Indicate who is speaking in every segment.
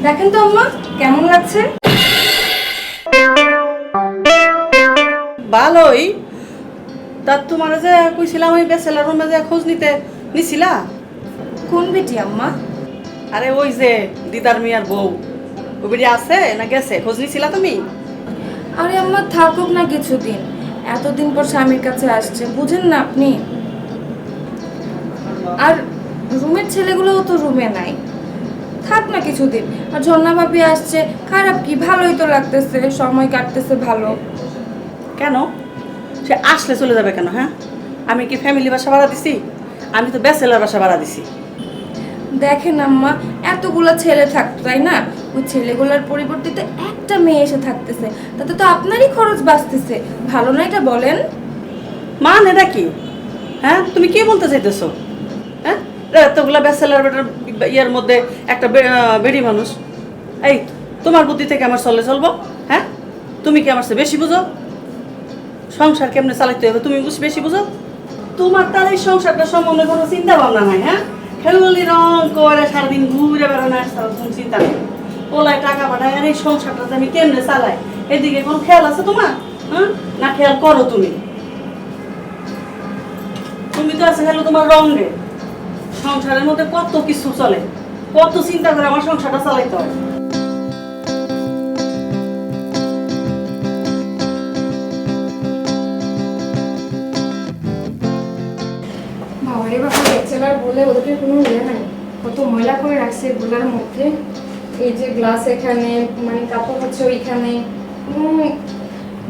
Speaker 1: দেখেন তো আম্মা কেমন লাগছে?
Speaker 2: ভালোই। তা তোমার যে কইছিলাম ওই ব্যাচেলার রুমে যে খোঁজ নিছিলা?
Speaker 1: কোন বেটি আম্মা?
Speaker 2: আরে ওই যে দিদার মিয়ার বউ, ওই বেটি আছে না গেছে? খোঁজ নিছিলা তুমি?
Speaker 1: আরে আম্মা থাকুক না কিছুদিন, এতদিন পর স্বামীর কাছে আসছে, বুঝেন না আপনি? আর রুমের ছেলেগুলোও তো রুমে নাই, থাক না কিছুদিন। আর ঝর্ণা ভাবি আসছে, খারাপ কি, ভালোই তো লাগতেছে, সময় কাটতেছে ভালো।
Speaker 2: কেন সে আসলে চলে যাবে কেন? হ্যাঁ, আমি কি ফ্যামিলি বাসা ভাড়া দিছি? আমি তো ব্যাচেলার বাসা ভাড়া দিছি।
Speaker 1: দেখেন আম্মা, এতগুলা ছেলে থাকতো তাই না, ওই ছেলেগুলোর পরিবর্তিতে একটা মেয়ে এসে থাকতেছে, তাতে তো আপনারই খরচ বাঁচতেছে। ভালো না এটা বলেন?
Speaker 2: মান এটা কি? হ্যাঁ, তুমি কি বলতে চাইতেছো? হ্যাঁ, এতগুলা ব্যাচেলার বেটার ইয়ের মধ্যে একটা বেড়ি মানুষ। এই, তোমার বুদ্ধি থেকে আমার চলবো? হ্যাঁ, তুমি কি আমার চেয়ে বেশি বুঝো? সংসার কেমনে চালাইতে হবে তুমি বেশি বুঝো? তোমার তার এই সংসারটা সম্বন্ধে কোনো চিন্তা ভাবনা নাই। হ্যাঁ, খেলুলি রং করে সারাদিন ঘুরে বেড়ানো আসতে কোনো চিন্তা নেই। ওলায় টাকা পাঠায় আর এই সংসারটাতে আমি কেমনে চালাই, এদিকে কোনো খেয়াল আছে তোমার? হ্যাঁ, না খেয়াল করো তুমি? তুমি তো আছে খেলো তোমার রঙে। সংসারের মধ্যে কত কিছু চলে, কত চিন্তা করে আমার সংসারটা চালাইতে হয়।
Speaker 1: বাবারে বাবা, ব্যাচেলার বলে ওদেরকে কোনো ইয়ে নাই, কত ময়লা করে রাখছে এগুলোর মধ্যে। এই যে গ্লাস এখানে, মানে কাপড় হচ্ছে ওইখানে,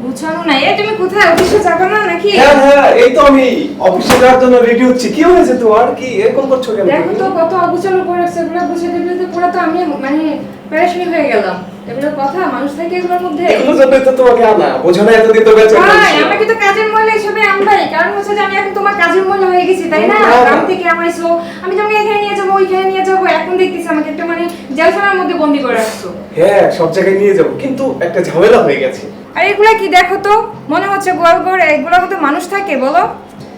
Speaker 1: গুছানো নাই। এই তুমি কোথায়, অফিসে যাবে না নাকি?
Speaker 3: হ্যাঁ হ্যাঁ, এই তো আমি অফিসে যাওয়ার জন্য রেডি হচ্ছি। কি হয়েছে তোমার? কি এরকম করছো কেন?
Speaker 1: দেখো তো কত অগুছালো করে রাখছে, এগুলো গুছিয়ে দিলে তো পুরো তো আমি মানে পেরেশানি হয়ে গেলাম। এগুলো কথা মানুষ থাকে এগুলোর মধ্যে?
Speaker 3: এগুলো জন্য তো তোমাকে আনা, বোঝো না এতদিন তো বেঁচে
Speaker 1: ভাই, আমাকে তো কাজের মহিলা হিসেবে আনবাই, কারণ হচ্ছে যে আমি এখন তোমার কাজের মহিলা হয়ে গেছি তাই না? গ্রাম থেকে আমাইছো, আমি তোমাকে এখানে নিয়ে যাবো ওইখানে নিয়ে যাবো, এখন দেখতেছি আমাকে একটা মানে জেলখানার মধ্যে বন্দি করে রাখছো।
Speaker 3: হ্যাঁ, সব জায়গায় নিয়ে যাবো, কিন্তু একটা ঝামেলা হয়ে গেছে।
Speaker 1: আর এগুলা কি দেখো তো, মনে হচ্ছে গোয়াল ঘর, এগুলোর মধ্যে মানুষ থাকে বলো?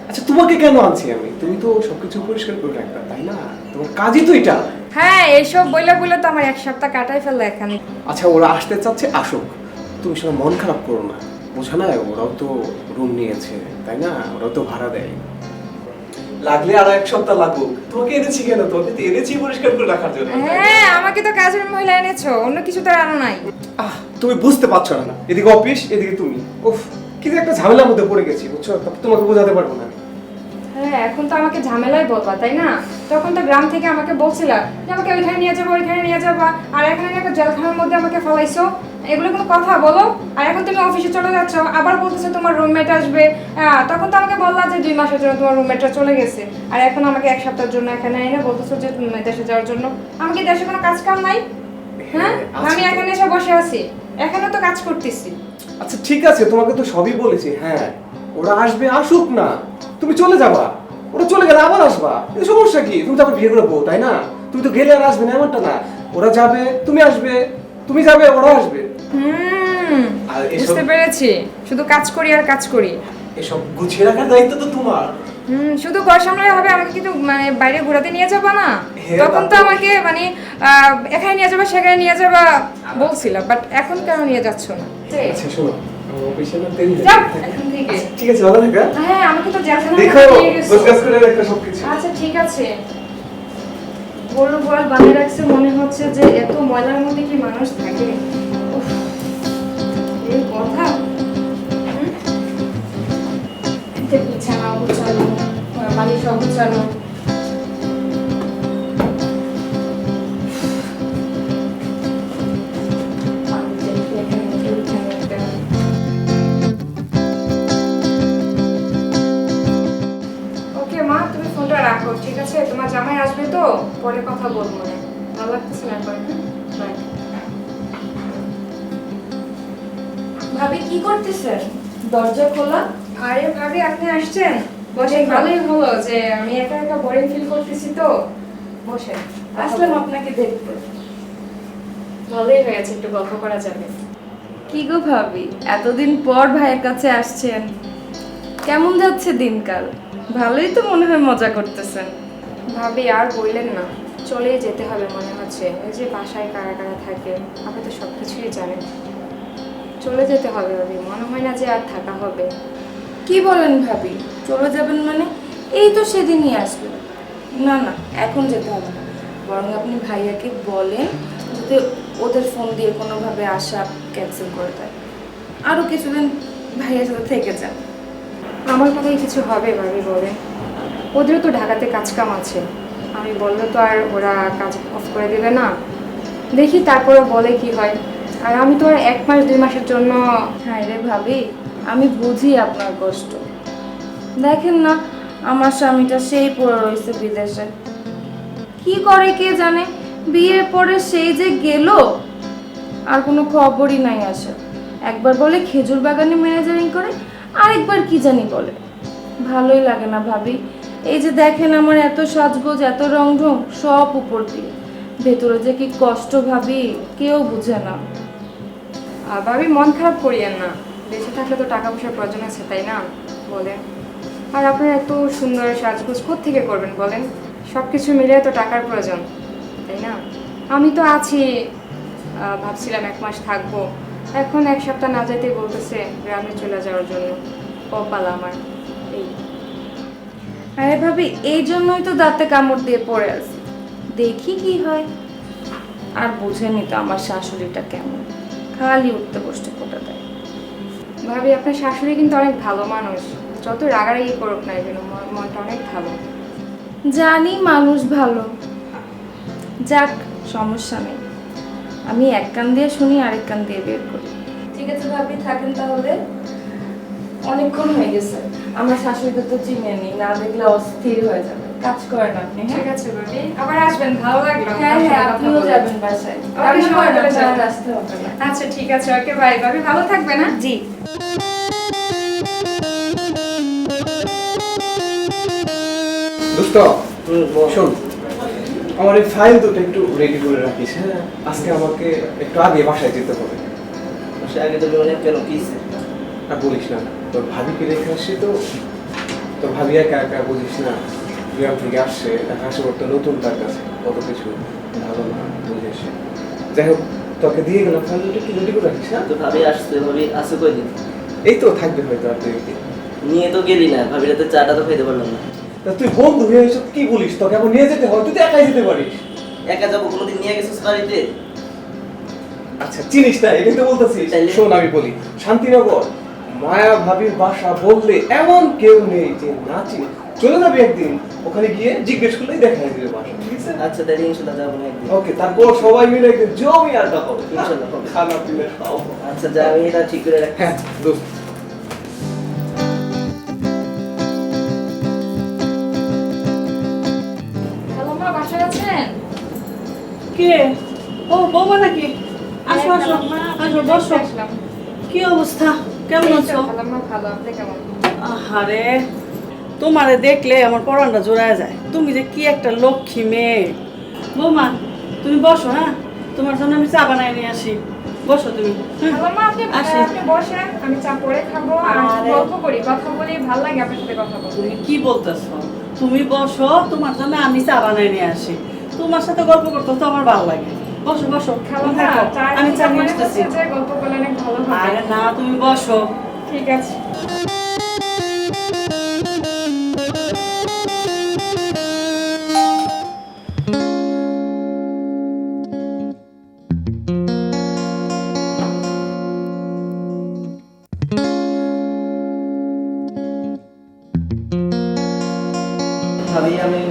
Speaker 3: আচ্ছা, তোমাকে কেন আনছি আমি? তুমি তো সবকিছু পরিষ্কার করে রাখবা তাই না? তোমার কাজই তো এটা।
Speaker 1: হ্যাঁ, এইসব বইলা বইলা তো আমার এক সপ্তাহ কাটাই ফেললো এখানে।
Speaker 3: আচ্ছা, ওরা আসতে চাচ্ছে, আসুক, তুমি সব মন খারাপ করো না। বোঝো না, ওরাও তো রুম নিয়েছে তাই না? ওরাও তো ভাড়া দেয়। লাগলে আরো এক সপ্তাহ লাগুক। তোমাকে এনেছি কেন? তোমাকে তো এনেছি পরিষ্কার করে রাখার জন্য।
Speaker 1: হ্যাঁ, আমাকে তো কাজের মহিলা এনেছো, অন্য কিছু তো আর আনো নাই।
Speaker 3: তুমি বুঝতে পারছো না, এদিকে অফিস এদিকে তুমি। উফ, কি যে একটা ঝামেলার মধ্যে পড়ে গেছি, বুঝছো? তোমাকে বোঝাতে পারবো না।
Speaker 1: হ্যাঁ, এখন তো আমাকে ঝামেলায় বলবা তাই না? তখন তো গ্রাম থেকে আমাকে বলছিলা যে আমাকে ওইখানে নিয়ে যাবো ওইখানে নিয়ে যাবা, আর এখানে একটা জেলখানার মধ্যে আমাকে ফেলাইছো। এগুলো কোনো কথা বলো? আর এখন তুমি অফিসে চলে যাচ্ছ, আবার বলতেছো তোমার রুমমেট আসবে। তখন তো আমাকে বললা যে 2 মাসের জন্য তোমার রুমমেটটা চলে গেছে, আর এখন আমাকে এক সপ্তাহের জন্য এখানে এনে বলতেছো যে তুমি দেশে যাওয়ার জন্য। আমি কি দেশে কোনো কাজ কাম নাই? হ্যাঁ, আমি এখানে এসে বসে আছি, এখানে তো কাজ করতেছি।
Speaker 3: আচ্ছা ঠিক আছে, তোমাকে তো সবই বলেছি। হ্যাঁ, ওরা আসবে, আসুক না, তুমি চলে যাবা। ওরা চলে গেলে আবার আসবা, এই সমস্যা কি? তুমি তো আবার বিয়ে করে বউ তাই না? তুমি তো গেলে আর আসবে না এমনটা না। ওরা যাবে, তুমি আসবে, তুমি যাবে, ওরা আসবে। আর
Speaker 1: বুঝতে পেরেছি, শুধু কাজ করি আর কাজ করি।
Speaker 3: এসব গুছিয়ে রাখার দায়িত্ব তো তোমার।
Speaker 1: শুধু ঘর সামলালে হবে? আমাকে কিন্তু মানে বাইরে ঘোরাতে নিয়ে যাবা না?
Speaker 3: হ্যাঁ,
Speaker 1: তখন তো আমাকে মানে এখানে নিয়ে যাবা সেখানে নিয়ে যাবা বলছিলাম, বাট এখন কেন নিয়ে যাচ্ছ না?
Speaker 3: আচ্ছা শোনো, আমার অফিসে না দেরি হয়ে
Speaker 1: যাও
Speaker 3: যাচ্ছে।
Speaker 1: এখন থেকে।
Speaker 3: ঠিক আছে, ভালো থাকো।
Speaker 1: হ্যাঁ, আমাকে তো জেলখানার
Speaker 3: দেখো,
Speaker 1: মধ্যে নিয়ে গেছো।
Speaker 3: গোছগাছ করে রাখো সবকিছু।
Speaker 1: আচ্ছা ঠিক আছে। বড় বড় বানিয়ে রাখছে, মনে হচ্ছে যে এত ময়লার মধ্যে কি মানুষ থাকে? উফ, এই কথা। বিছানা গুছানো, বাড়ি সব গুছানো। ওকে মা, তুমি ফোনটা রাখো ঠিক আছে? তোমার জামাই আসবে তো, পরে কথা বলবো। না ভালো লাগতেছে না এখন। বাই। ভাবি কি করতেছেন? দরজা খোলা। আরে ভাবি, আপনি আসছেন? বসেন, ভালোই হলো যে আমি একা একা বোরিং ফিল করতেছি তো। বসেন। আসলাম আপনাকে দেখতে। ভালোই হয়েছে, একটু গল্প করা যাবে। কি গো ভাবি, এতদিন পর ভাইয়ের কাছে আসছেন, কেমন যাচ্ছে দিনকাল? ভালোই তো মনে হয় মজা করতেছেন। ভাবি আর বললেন না, চলেই যেতে হবে মনে হচ্ছে। এই যে বাসায় কারা কারা থাকে আপনি তো সব কিছুই জানেন। চলে যেতে হবে ভাবি, মনে হয় না যে আর থাকা হবে।
Speaker 4: কি বলেন ভাবি, চলে যাবেন মানে? এই তো সেদিনই আসবে। না না, এখন যেতে হবে না, বরং আপনি ভাইয়াকে বলেন যাতে ওদের ফোন দিয়ে কোনোভাবে আসা ক্যান্সেল করে দেয়। আরও কিছুদিন ভাইয়ার সাথে থেকে যান।
Speaker 1: আমার কথাই কিছু হবে ভাবি বলেন? ওদেরও তো ঢাকাতে কাজ কাম আছে, আমি বললে তো আর ওরা কাজ অফ করে দেবে না। দেখি তারপরে বলে কি হয়। আর আমি তো আর 1 মাস 2 মাসের জন্য।
Speaker 4: হ্যাঁ রে ভাবি, আমি বুঝি আপনার কষ্ট। দেখেন না, আমার স্বামীটা সেই পড়ে রয়েছে বিদেশে, কি করে কে জানে। বিয়ের পরে সেই যে গেল, আর কোনো খবরই নাই আসে। একবার বলে খেজুর বাগানে ম্যানেজারিং করে, আরেকবার কি জানি বলে। ভালোই লাগে না ভাবি। এই যে দেখেন আমার এত সাজগোজ, এত রংঢং, সব উপর দিয়ে। ভেতরে যে কি কষ্ট ভাবি, কেউ বুঝে না।
Speaker 1: ভাবি মন খারাপ করিয়েন না, দেশে থাকলে তো টাকা পয়সার প্রয়োজন আছে তাই না বলেন? আর আপনার এত সুন্দর সাজগোজ কোত্থেকে করবেন বলেন? সব কিছু মিলিয়ে তো টাকার প্রয়োজন তাই না? আমি তো আছি, ভাবছিলাম 1 মাস থাকবো, এখন 1 সপ্তাহ না যেতেই বলতেছে গ্রামে চলে যাওয়ার জন্য। কপাল আমার এই।
Speaker 4: আরে ভাবি, এই জন্যই তো দাঁতে কামড় দিয়ে পড়ে আছি, দেখি কি হয়। আর বুঝেনি তো আমার শাশুড়িটা কেমন, খালি উঠতে বসতে কোটা দেয়।
Speaker 1: ভাবি আপনার শাশুড়ি কিন্তু অনেক ভালো মানুষ, যত রাগারাগি করুক না কেন মনটা অনেক ভালো।
Speaker 4: জানি মানুষ ভালো, যাক সমস্যা নেই। আমি এক কান দিয়ে শুনি, আরেক কান দিয়ে বের করি। ঠিক আছে ভাবি, থাকেন তাহলে। অনেকক্ষণ হয়ে গেছে, আমার শাশুড়িকে তো চিনে নি, না দেখলে অস্থির হয়ে যাবে। কাজ করেন আপনি।
Speaker 1: ঠিক আছে ভাবি, আবার আসবেন, ভালো লাগলো।
Speaker 4: হ্যাঁ
Speaker 1: আপনার
Speaker 4: হ্যাঁ,
Speaker 1: সাথে কথা
Speaker 4: আপনিও
Speaker 1: বলে।
Speaker 4: যাবেন বাসায়।
Speaker 1: ওকে,
Speaker 4: রান্না
Speaker 1: সময়
Speaker 4: করেন,
Speaker 1: করে যাবেন।
Speaker 4: আপনার আসতে হবে না।
Speaker 1: আচ্ছা ঠিক আছে, ওকে বাই। ভাবি ভালো থাকবে না?
Speaker 4: জি।
Speaker 3: দোস্ত শোন, আমার এই ফাইল দুটো একটু রেডি করে রাখিস। হ্যাঁ, আজকে আমাকে একটু আগে বাসায় যেতে হবে।
Speaker 5: সে আগে তো বলে কেন কি
Speaker 3: আর বলিস না, তোর ভাবিকে রেখে আসছি তো। তোর ভাবি একা একা বুঝিস না, গ্রাম থেকে আসছে, দেখা আসে ওর তো নতুন তার কাছে কত কিছু ভালো না বুঝিস। যাই হোক, তোকে দিয়ে গেলাম, ফাইল দুটো একটু রেডি করে রাখিস। হ্যাঁ,
Speaker 5: তো ভাবি আসছে, ভাবি আসে কয়দিন?
Speaker 3: এই তো থাকবে হয়তো আর 2 দিন।
Speaker 5: নিয়ে তো গেলি না, ভাবিরা তো চাটা তো খাইতে পারলাম না।
Speaker 3: তা তুই বন্ধু হয়ে এসব কি বলিস? তোকে এখন নিয়ে যেতে হয়, তুই তো একাই যেতে পারিস।
Speaker 5: একা যাবো, কোনোদিন নিয়ে গেছিস বাড়িতে?
Speaker 3: আচ্ছা চিনিস না, এটাই তো বলতেছিস।
Speaker 5: তাইলে?
Speaker 3: শোন আমি বলি, শান্তিনগর মায়া ভাবির বাসা বললে এমন কেউ নেই যে না চিনি। চলে যাবি একদিন, ওখানে গিয়ে জিজ্ঞেস করলেই দেখা দিবে বাসা, ঠিক আছে?
Speaker 5: আচ্ছা তাহলে ইনশাল্লাহ যাবো না একদিন।
Speaker 3: ওকে, তারপর সবাই মিলে একদিন জমি আড্ডা হবে।
Speaker 5: ইনশাল্লাহ হবে।
Speaker 3: খানা পিনা খাও।
Speaker 5: আচ্ছা যা, আমি এটা ঠিক করে রাখি।
Speaker 3: হ্যাঁ দোস্ত।
Speaker 1: হ্যালো মা, বাসায় আছেন?
Speaker 2: কে? ও বৌমা নাকি? আসো আসো আসো, বসো।
Speaker 1: আসলাম।
Speaker 2: কি অবস্থা, কেমন
Speaker 1: এই তো
Speaker 2: আছো?
Speaker 1: ভালো মা, ভালো। আপনি কেমন?
Speaker 2: আহারে, তোমারে দেখলে আমার পরানটা জোড়ায় যায়। তুমি যে কি একটা লক্ষ্মী মেয়ে। বৌমা তুমি বসো, হ্যাঁ, তোমার জন্য আমি চা বানাই নিয়ে আসি। বসো তুমি। হ্যাঁ?
Speaker 1: হ্যালো মা,
Speaker 2: আসি।
Speaker 1: আপনি বসেন, আমি চা পরে খাবো। আর
Speaker 2: আরে।
Speaker 1: গল্প করি, কথা বলি, ভালো লাগে আপনার সাথে কথা বলতে।
Speaker 2: তুমি কি বলতেছো? তুমি বসো, তোমার জন্য আমি চা বানাই নিয়ে আসি। তোমার সাথে গল্প করতে তো আমার ভালো লাগে। বসো বসো,
Speaker 1: খাবো
Speaker 2: তুমি
Speaker 1: না,
Speaker 2: থাকো।
Speaker 1: চা
Speaker 2: আমি চা নিয়ে
Speaker 1: মনে
Speaker 2: আসতেছি।
Speaker 1: হচ্ছে যে গল্প করলে অনেক ভালো হবে।
Speaker 2: আরে না, তুমি বসো।
Speaker 1: ঠিক আছে।
Speaker 5: ভাবি আমি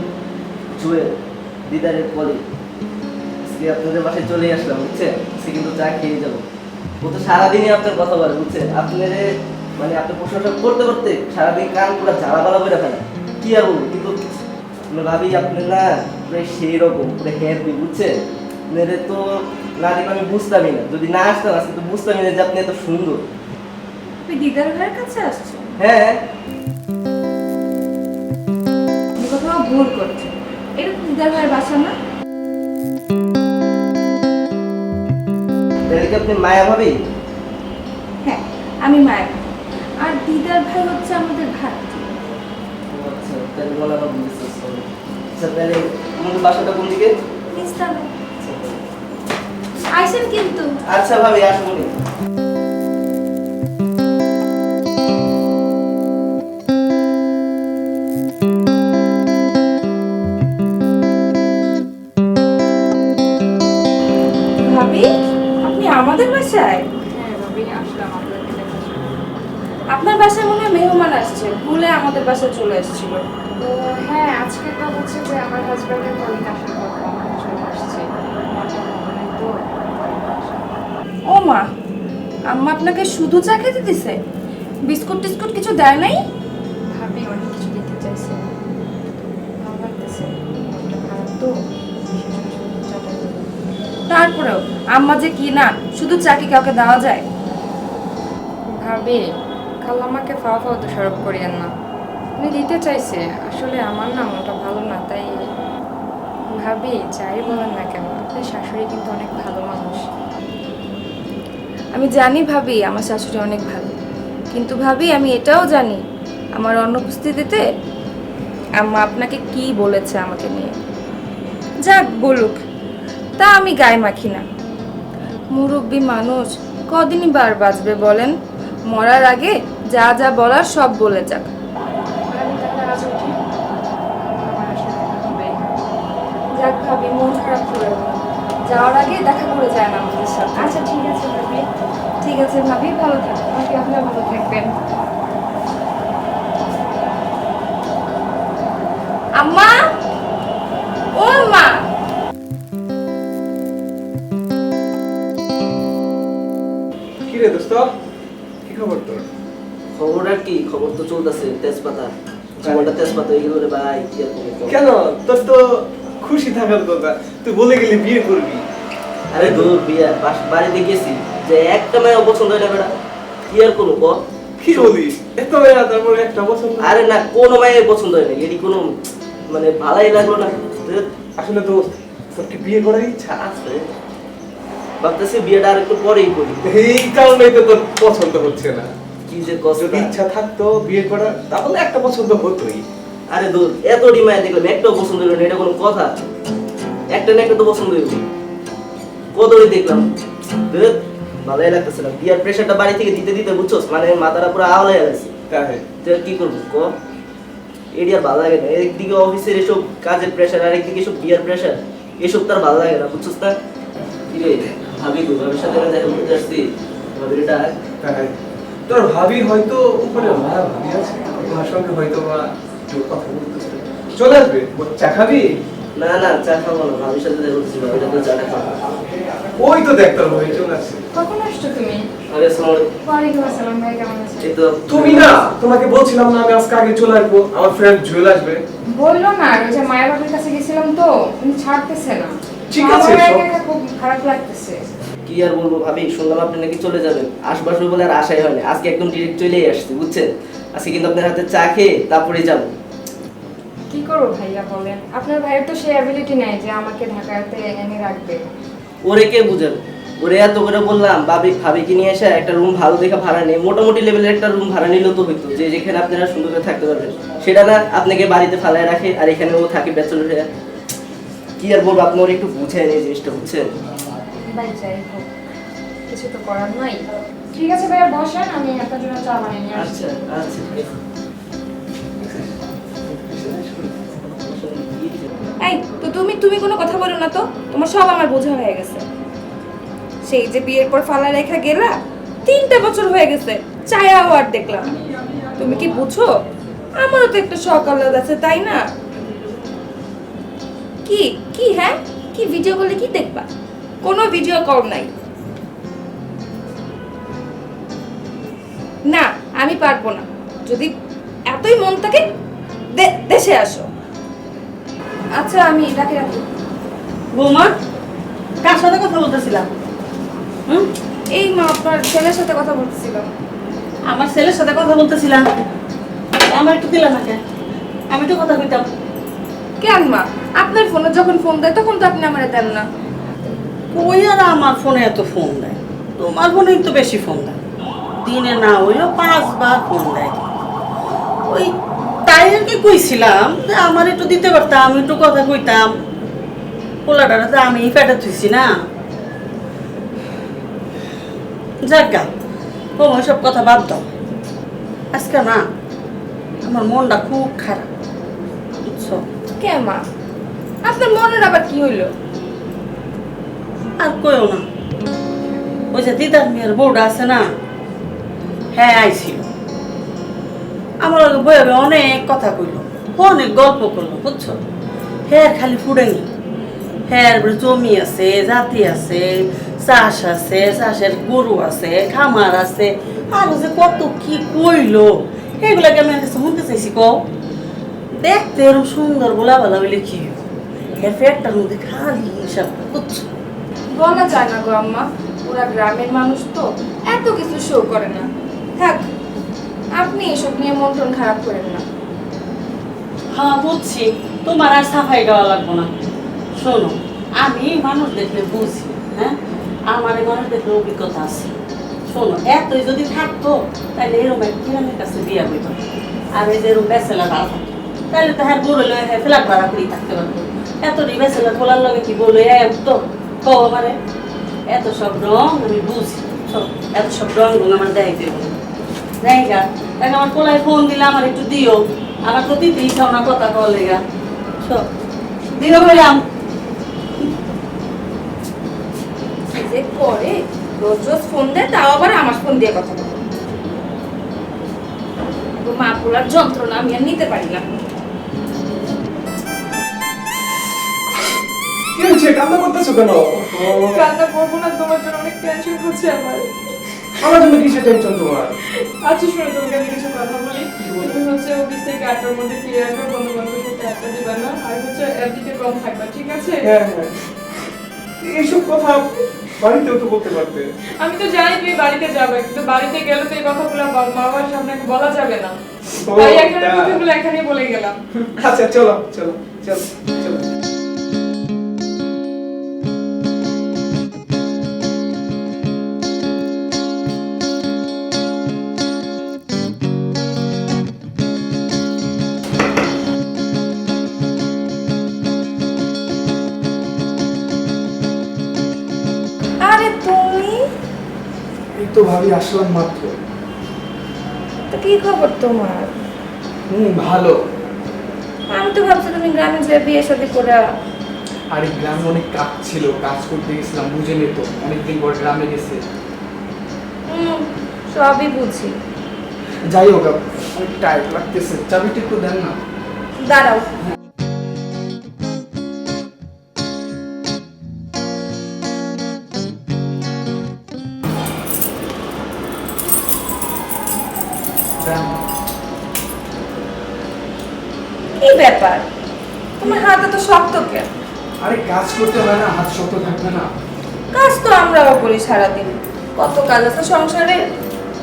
Speaker 5: জুয়েল, দিদারের কলি। আজকে আপনাদের বাসায় চলে আসলাম, বুঝছেন? সে কিন্তু চা খেয়ে যাবো। ও তো সারাদিনই আপনার কথা বলে, বুঝছেন? আপনার মানে আপনার প্রশংসা করতে করতে সারাদিন কান পুরো ঝালাপালা করে ফেলে। কি আর বলবো, কিন্তু ভাবি আপনি না পুরো সেই রকম, পুরো হ্যাপি, বুঝছেন? মেরে তো না দেখলে আমি বুঝতামই না, যদি না আসতাম আজকে তো বুঝতামই না যে আপনি এত সুন্দর।
Speaker 4: তুই দিদার ভাইয়ের কাছে আসছো?
Speaker 5: হ্যাঁ,
Speaker 4: তুমি কোথাও ভুল করছো, এটা তো দিদার ভাইয়ের বাসা না।
Speaker 5: তাহলে কি আপনি মায়া ভাবি?
Speaker 4: হ্যাঁ, আমি মায়ের ভাই। আর দিদার ভাই হচ্ছে আমাদের ভাই।
Speaker 5: আচ্ছা তাহলে বলা আমার বুঝতে আচ্ছা তাহলে তোমাদের বাসাটা কোন দিকে?
Speaker 4: ইস্তানে আইসেন কিন্তু।
Speaker 5: আচ্ছা ভাবি আসুন।
Speaker 4: ভাবি আপনি আমাদের বাসায়?
Speaker 1: হ্যাঁ ভাবি, আসলাম আপনাকে দেখার জন্য।
Speaker 4: আপনার বাসায় মনে হয় মেহমান আসছে, ভুলে আমাদের বাসায় চলে এসেছিল।
Speaker 1: তো হ্যাঁ, আজকে তো হচ্ছে যে আমার হাজব্যান্ডের কলিগ আসার কথা, চলে আসছে। মনটা ভালো নেই তো।
Speaker 4: ও মা, আম্মা আপনাকে শুধু চা খেতে দিছে? বিস্কুট টিস্কুট কিছু দেয় নাই?
Speaker 1: ভাবি অনেক কিছু দিতে চাইছে, ভালো লাগতেছে, মনটা খারাপ তো, সেজন্য শুধু চাটাই দিলাম।
Speaker 4: তারপরেও আম্মা যে কি না, শুধু চা কি কাউকে দেওয়া যায়?
Speaker 1: ভাবি খালাম্মাকে ফাওয়া ফাওয়া দোষারোপ করিয়েন না, উনি দিতে চাইছে, আসলে আমার না মনটা ভালো না তাই। ভাবি যাই বলেন না কেন, আপনার শাশুড়ি কিন্তু অনেক ভালো মানুষ।
Speaker 4: আমি জানি ভাবি আমার শাশুড়ি অনেক ভালো, কিন্তু ভাবি আমি এটাও জানি আমার অনুপস্থিতিতে আম্মা আপনাকে কি বলেছে আমাকে নিয়ে। যাক বলুক, তা আমি গায়ে মাখি না। মুরব্বী মানুষ কদিনই বার বাঁচবে বলেন? মরার আগে যা যা বলার সব বলে যাক।
Speaker 1: ভাবি তাহলে আজ উঠি, আমার আসলে হবে।
Speaker 4: যাক ভাবি, মন খারাপ করে না। যাওয়ার আগে দেখা করে যায় না আমাদের সাথে।
Speaker 1: আচ্ছা ঠিক আছে ভাবি,
Speaker 4: ঠিক আছে ভাবি, ভালো থাকো।
Speaker 1: আপনি আপনার ভালো থাকবেন।
Speaker 4: আম্মা, ও আম্মা,
Speaker 3: কি রে দোস্ত, কি খবর তোর?
Speaker 5: খবর আর কি, খবর তো চলতেছে তেজপাতা, জীবনটা তেজপাতা হয়ে গেল রে ভাই, কি আর করবো?
Speaker 3: কেন, তোর তো খুশি থাকার কথা, তুই বলে গেলি বিয়ে করবি।
Speaker 5: আরে দূর বিয়া, বাড়িতে গেছি যে একটা মেয়ে অপছন্দ হয় না বেটা, কি আর করবো বল?
Speaker 3: কি বলিস, এত মেয়া তারপরে একটা পছন্দ?
Speaker 5: আরে না, কোনো মেয়ে পছন্দ হয় না, এটি কোনো মানে ভালোই লাগলো না।
Speaker 3: আসলে দোস্ত, তোর কি বিয়ে করার ইচ্ছা আছে?
Speaker 5: ভাবতেছি বিয়েটা আর একটু পরেই করি।
Speaker 3: এই কারণেই তো তোর পছন্দ হচ্ছে না।
Speaker 5: কি যে কষ্ট।
Speaker 3: যদি ইচ্ছা থাকতো বিয়ে করার, তাহলে একটা পছন্দ হতোই।
Speaker 5: আরে দূর, এত ডিমান্ড দেখলাম একটাও পছন্দ হলো না, এটা কোনো কথা? একটা না একটা তো পছন্দ হইব, কদরই দেখলাম। ধুর, ভালোই লাগতেছে না, বিয়ার প্রেশারটা বাড়ি থেকে দিতে দিতে বুঝছোস, মানে মাথাটা পুরো আওয়ালে গেছে।
Speaker 3: তাই
Speaker 5: তো আর কি করবো ক? এটি আর ভালো লাগে না, একদিকে অফিসের এসব কাজের প্রেশার, আর একদিকে এসব বিয়ার প্রেশার, এসব তার ভালো লাগে না, বুঝছোস না? কি রে ভাবি গো, ভাবির সাথে দেখা করতে আসছি, ভাবির ডাক।
Speaker 3: তাই তোর ভাবি হয়তো উপরে মারা ভাবি আছে, তোমার সঙ্গে হয়তো বা একটু কথা বলতেছে, চলে আসবে। ও চা খাবি?
Speaker 5: না না, চা খাবো না, ভাবির সাথে দেখা করতেছি, ভাবির সাথে চাটা খাবো।
Speaker 3: ওই তো দেখ তোর ভাবি চলে আসছে।
Speaker 1: কখন আসছো তুমি?
Speaker 5: আরে আসসালামু আলাইকুম।
Speaker 1: ওয়ালাইকুম আসসালাম ভাই, কেমন আছেন?
Speaker 5: এই তো
Speaker 3: তুমি না, তোমাকে বলছিলাম না আমি আজকে আগে চলে আসবো, আমার ফ্রেন্ড জুয়েল আসবে।
Speaker 1: বললো না, ওই যে মায়া বাবির কাছে গেছিলাম তো, উনি ছাড়তেছে না।
Speaker 3: ঠিক আছে,
Speaker 1: আমার
Speaker 3: সব-
Speaker 1: একা একা খুব খারাপ লাগতেছে।
Speaker 5: কি আর বলবো ভাবি, শুনলাম আপনি নাকি চলে যাবেন, আসবাসবে বলে আর আশাই হয়নি, আজকে একদম ডিরেক্ট চলেই আসছে বুঝছেন। আজকে কিন্তু আপনার হাতে চা খেয়ে তারপরে যাবো।
Speaker 1: কি করবো ভাইয়া বলেন, আপনার ভাইয়ের তো সেই অ্যাবিলিটি নাই যে আমাকে ঢাকাতে এনে রাখবে।
Speaker 5: ওরে কে বুঝাবে? ওরে এত করে বললাম ভাবিকে নিয়ে এসে একটা রুম ভালো দেখে ভাড়া নেই, মোটামুটি লেভেলের একটা রুম ভাড়া নিলেও তো হইতো, যে যেখানে আপনারা সুন্দর করে থাকতে পারবেন। সেটা না, আপনাকে বাড়িতে ফালায় রাখে আর এখানে ও থাকে ব্যাচেলর হয়ে। কি আর বলবো, আপনি ওর একটু বুঝেন এই জিনিসটা, বুঝছেন?
Speaker 1: ভাই যাই হোক, কিছু তো করার নাই। ঠিক আছে ভাইয়া, বসেন, আমি আপনার জন্য চা বানিয়ে নিয়ে আসছি।
Speaker 5: আচ্ছা আচ্ছা ঠিক আছে।
Speaker 4: এই তো তুমি তুমি কোনো কথা বলো না তো, তোমার সব আমার বোঝা হয়ে গেছে। সেই যে বিয়ের পর ফালা রেখা গেলা, 3টা বছর হয়ে গেছে, চায়াও আর দেখলাম না। তুমি কি বুঝো আমারও তো একটা শখ আহ্লাদ আছে, তাই না? কি কি হ্যাঁ, কি ভিডিও কলে কি দেখবা? কোনো ভিডিও কল নাই। না আমি পারবো না, যদি এতই মন থাকে দেশে আসো। আচ্ছা আমি রাখি রাখি।
Speaker 2: বৌমা, কার সাথে কথা বলতেছিলাম? হুম?
Speaker 4: এই মা আপনার ছেলের সাথে কথা বলতেছিলাম।
Speaker 2: আমার ছেলের সাথে কথা বলতেছিলাম, আমার একটু দিলাম না কেন? আমি তো কথা কইতাম।
Speaker 4: কেন মা, আপনার ফোনে যখন ফোন দেয় তখন তো আপনি আমারে দেন না।
Speaker 2: কই আর আমার ফোনে এত ফোন দেয়, তোমার ফোনেই তো বেশি ফোন দেয়, দিনে না হইলেও 5 বার ফোন দেয়। ওই তাই আর কি কইছিলাম যে আমার একটু দিতে পারতাম, একটু কথা কইতাম, পোলাটারে তো আমি পেটে থুইছি না। যাজ্ঞা ও সব কথা বাদ দাও। আজকে না আমার মনটা খুব খারাপ, বুঝছো?
Speaker 4: কে মা, আপনার মনের আবার কি হইলো?
Speaker 2: আর কইও না, ওই যে দিদার মেয়ের বউটা আছে না, হ্যাঁ আইছিল। আমার লগে বইয়ে অনেক কথা কইলো, অনেক গল্প করলো, বুঝছো? হ্যাঁ খালি ফুডেনি, হ্যাঁ জমি আছে, জাতি আছে, চাষ আছে, চাষের গরু আছে, খামার আছে, আরো যে কত কি কইলো এগুলাকে আমি কাছে শুনতে চাইছি। কও দেখতে এরকম সুন্দর গোলা বলা বলে কি হ্যাঁ পেটটার মধ্যে খালি হিসাব, বুঝছো?
Speaker 4: বলা যায় না গো আম্মা, ওরা গ্রামের মানুষ তো এত কিছু শো করে না। থাক, আপনি এসব নিয়ে মন টন খারাপ করেন না।
Speaker 2: হ্যাঁ বুঝছি, তোমার আর সাফাই গাওয়া লাগবো না। শোনো, আমি মানুষ দেখলে বুঝি, হ্যাঁ আমার এই মানুষ দেখলে অভিজ্ঞতা আছে। শোনো, এতই যদি থাকতো তাহলে এরকম এক কিরামের কাছে বিয়া হইত, আর এই যে এরকম বেসেলা ভাড়া থাকতো, তাহলে তো হ্যাঁ বলে লয়ে হ্যাঁ ফ্ল্যাট ভাড়া করেই থাকতে পারতো। এতটি বেসেলা খোলার লগে কি বলে উঠতো? কও মানে এত সব রং আমি বুঝি, সব এত সব রং আমার দেখাইতে হবে জায়গা। তাকে আমার কোলায় ফোন দিলে আমার একটু দিও, আমার তো দিতে ইচ্ছা না কথা কল লেগা, সব দিও বললাম।
Speaker 4: কি যে করে, রোজ রোজ ফোন দেয়, তাও আবার আমার ফোন দিয়ে কথা বলে। তো মা পোলার যন্ত্রণা আমি আর নিতে পারি না।
Speaker 3: কি হয়েছে, কান্না করতেছো কেন?
Speaker 1: কান্না করবো না, তোমার জন্য অনেক টেনশন হচ্ছে আমার।
Speaker 3: আমার জন্য কিসের টেনশন তোমার?
Speaker 1: আচ্ছা শোনো, তোমাকে আমি কিছু কথা বলি। তুমি হচ্ছে অফিস থেকে 8টার মধ্যে ফিরে আসবে, বন্ধু বান্ধবের সাথে আড্ডা দিবা না, আর হচ্ছে এমনিতে কম থাকবা, ঠিক আছে?
Speaker 3: হ্যাঁ হ্যাঁ, এইসব কথা বাড়িতেও তো বলতে পারতে।
Speaker 1: আমি তো জানি তুমি বাড়িতে যাবে, কিন্তু বাড়িতে গেলে তো এই কথাগুলো মা বাবার সামনে বলা যাবে না,
Speaker 3: ও,
Speaker 1: তাই এখানে
Speaker 3: তা।
Speaker 1: কথাগুলো এখানেই বলে গেলাম।
Speaker 3: আচ্ছা চলো চলো চলো চলো।
Speaker 4: আরে তুমি
Speaker 3: এই তো ভাবি আসলাম মাত্র।
Speaker 4: তো কি খবর তোমার?
Speaker 3: ভালো।
Speaker 4: আমি তো ভাবছি তুমি গ্রামে যে বিয়ে শাদী করে।
Speaker 6: আর এই গ্রামে অনেক কাজ ছিল, কাজ করতে গেছিলাম, বুঝে নিত অনেকদিন পর গ্রামে গেছে।
Speaker 4: সবই বুঝি।
Speaker 6: যাই হোক, অনেক টাইট লাগতেছে, চাবিটা একটু দেন না।
Speaker 4: দাঁড়াও,
Speaker 6: দেন।
Speaker 4: কি ব্যাপার? তোমার হাতে তো শক্ত কেন?
Speaker 6: আরে কাজ করতে হয় না, হাত শক্ত থাকবে না?
Speaker 4: কাজ তো আমরাও করি সারাদিন, কত কাজ আছে সংসারে।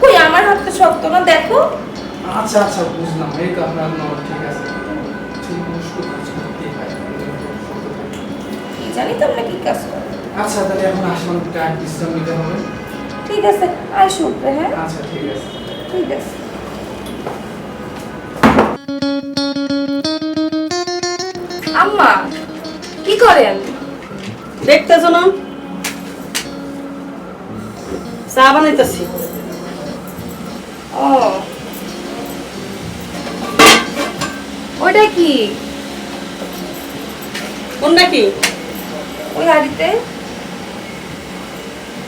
Speaker 4: কই আমার হাত তো শক্ত না, দেখো।
Speaker 6: আচ্ছা আচ্ছা বুঝলাম, এই তো আপনার ঠিক আছে, ঠিক মুশকিল কাজ করতেই হয়, শক্ত থাকবে।
Speaker 4: কি জানি তোমরা কি কাজ করো।
Speaker 6: আচ্ছা তাহলে এখন আসলাম, একটু বিশ্রাম নিতে হবে।
Speaker 4: ঠিক আছে, আইসো উপরে। হ্যাঁ
Speaker 6: আচ্ছা ঠিক আছে।
Speaker 4: ঠিক আছে। আম্মা কি করেন?
Speaker 2: দেখতেছো না চা বানাইতেছি।
Speaker 4: ও, ওইটা কি?
Speaker 2: কোনটা কি?
Speaker 4: ওই হাড়িতে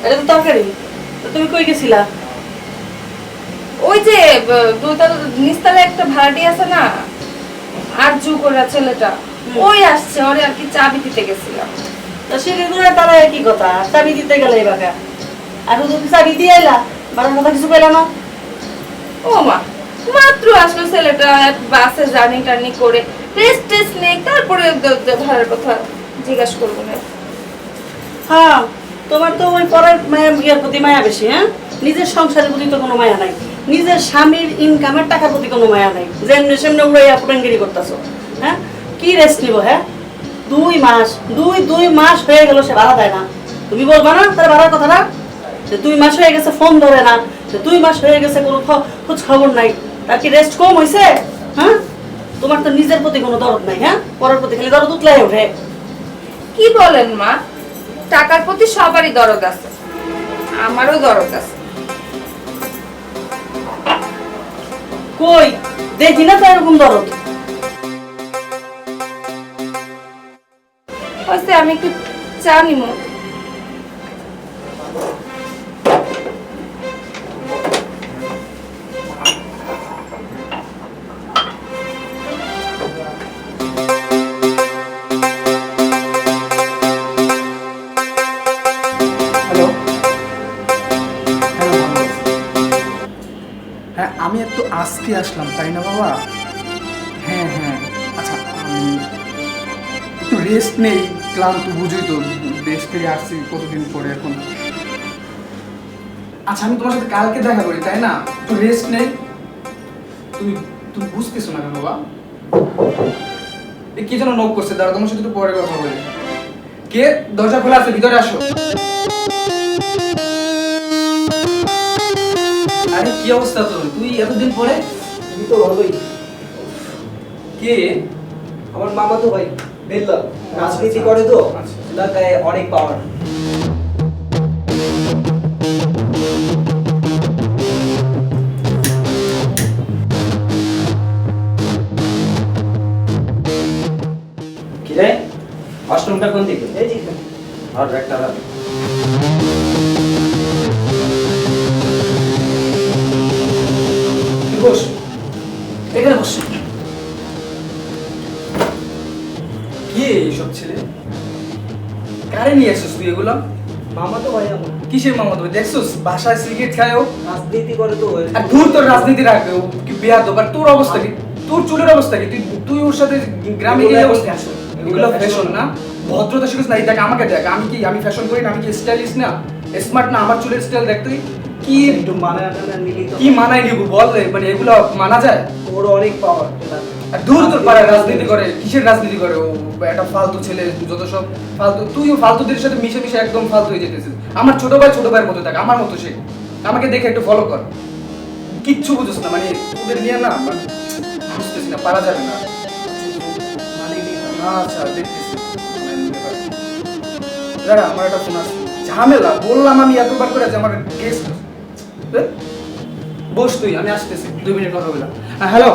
Speaker 2: এটা তো তরকারি। তো তুমি কই গেছিলা?
Speaker 4: ওই যে দুইতলা নিচতলায় একটা ভাড়াটি আছে না, আর জু করে ছেলেটা, ওই আসছে, ওরে আর কি চাবি দিতে গেছিলাম।
Speaker 2: তো সিঁড়ি দূরে তারা একই কথা, চাবি দিতে গেলে এই বাগা। আর তুমি চাবি দিয়ে আইলা, বাড়ার কথা কিছু পেলা না?
Speaker 4: ও মা, মাত্র আসলো ছেলেটা, বাসে জার্নি টার্নি করে রেস্ট টেস্ট নেই, তারপরে ভাড়ার কথা জিজ্ঞাসা করবো না।
Speaker 2: হ্যাঁ, তোমার তো ওই পরের মায়া ইয়ের প্রতি মায়া বেশি। হ্যাঁ, নিজের সংসারের প্রতি তো কোনো মায়া নাই, নিজের স্বামীর ইনকামের টাকার প্রতি কোনো মায়া নাই, যেমনি সেমনি উড়াইয়া পুরাঙ্গিরি করতেছো। হ্যাঁ, কি রেস্ট নিব? হ্যাঁ, 2 মাস হয়ে গেল সে ভাড়া দেয় না। তুমি বলবা না তার ভাড়ার কথা না? যে 2 মাস হয়ে গেছে ফোন ধরে না, যে 2 মাস হয়ে গেছে কোনো খোঁজ খবর নাই, তার কি রেস্ট কম হয়েছে? হ্যাঁ, তোমার তো নিজের প্রতি কোনো দরদ নাই। হ্যাঁ, পরের প্রতি খালি দরদ উতলাই ওঠে।
Speaker 4: কি বলেন মা? টাকার প্রতি সবারই দরদ আছে, আমারও দরদ আছে।
Speaker 2: কই দেখি না তো এরকম দরদ।
Speaker 4: হচ্ছে আমি একটু চা নিমো।
Speaker 6: হ্যালো। হ্যাঁ, আমি একটু আজকে আসলাম, তাই না বাবা? হ্যাঁ হ্যাঁ, আচ্ছা আমি একটু রেস্ট নেই, ক্লান্ত, বুঝই তো, দেশ থেকে আসছি কতদিন পরে এখন। আচ্ছা আমি তোমার সাথে কালকে দেখা করি, তাই না? একটু রেস্ট নেই। তুমি তুমি বুঝতেছো না কেন বাবা? এ কে যেন নক করছে, দাঁড়া তোমার সাথে একটু পরে কথা বলি। কে? দরজা খোলা আছে, ভিতরে আসো।
Speaker 5: আরে কি অবস্থা তোর? তুই এতদিন পরে?
Speaker 7: আমি তো ভালোই।
Speaker 5: কে?
Speaker 7: আমার মামা তো ভাই বেল্লা রাজনীতি করে তো,
Speaker 6: আচ্ছা।
Speaker 7: এলাকায় অনেক পাওয়ার।
Speaker 5: কি রে? অষ্টমটা কোন দিকে?
Speaker 7: এই যে এখানে।
Speaker 5: আর একটা রাত।
Speaker 6: তুই বস, এখানে বস। কি এইসব ছেলে? কারে নিয়ে আসছিস তুই এগুলো?
Speaker 7: মামা তো ভাই আমার
Speaker 6: কিসের মামা? তুমি দেখছিস বাসায় সিগারেট খায় ও?
Speaker 7: রাজনীতি করে তো ওই।
Speaker 6: আর দূর তোর রাজনীতি রাখবে ও, কি বিয়া দেবার তোর অবস্থা কি? তোর চুলের অবস্থা কি? তুই তুই ওর সাথে গ্রামে গিয়ে
Speaker 7: এগুলো
Speaker 6: অবস্থা
Speaker 7: fashion।
Speaker 6: এগুলো ফ্যাশন না? ভদ্রতা শিখিস না? এই দেখ আমাকে দেখ, আমি কি আমি ফ্যাশন করি না? আমি কি স্টাইলিশ না, স্মার্ট না? আমার চুলের স্টাইল দেখ তুই। কি
Speaker 7: একটু মানায় নিলি তো।
Speaker 6: কি মানায় নিব বল? মানে এগুলো মানা যায়?
Speaker 7: ওর অনেক পাওয়ার।
Speaker 6: আর দূর তোর পাড়ায় রাজনীতি করে, কিসের রাজনীতি করে ও? একটা ফালতু ছেলে, যত সব ফালতু। তুইও ফালতুদের সাথে মিশে মিশে একদম ফালতু হয়ে যেতেছিস। আমার ছোট ভাইয়ের মতো থাক, আমার মতো সে। আমাকে দেখে একটু ফলো কর। কিচ্ছু বুঝিস না, মানে ওদের নিয়ে না মানে বুঝতেছি না, পারা যাবে না। আচ্ছা দেখতেছি। দাঁড়া, আমার একটা ফোন আসছে। ঝামেলা বললাম আমি এতবার করে যে আমার গেস্ট। বস তুই, আমি আসতেছি, 2 মিনিট কথা বললাম। হ্যালো।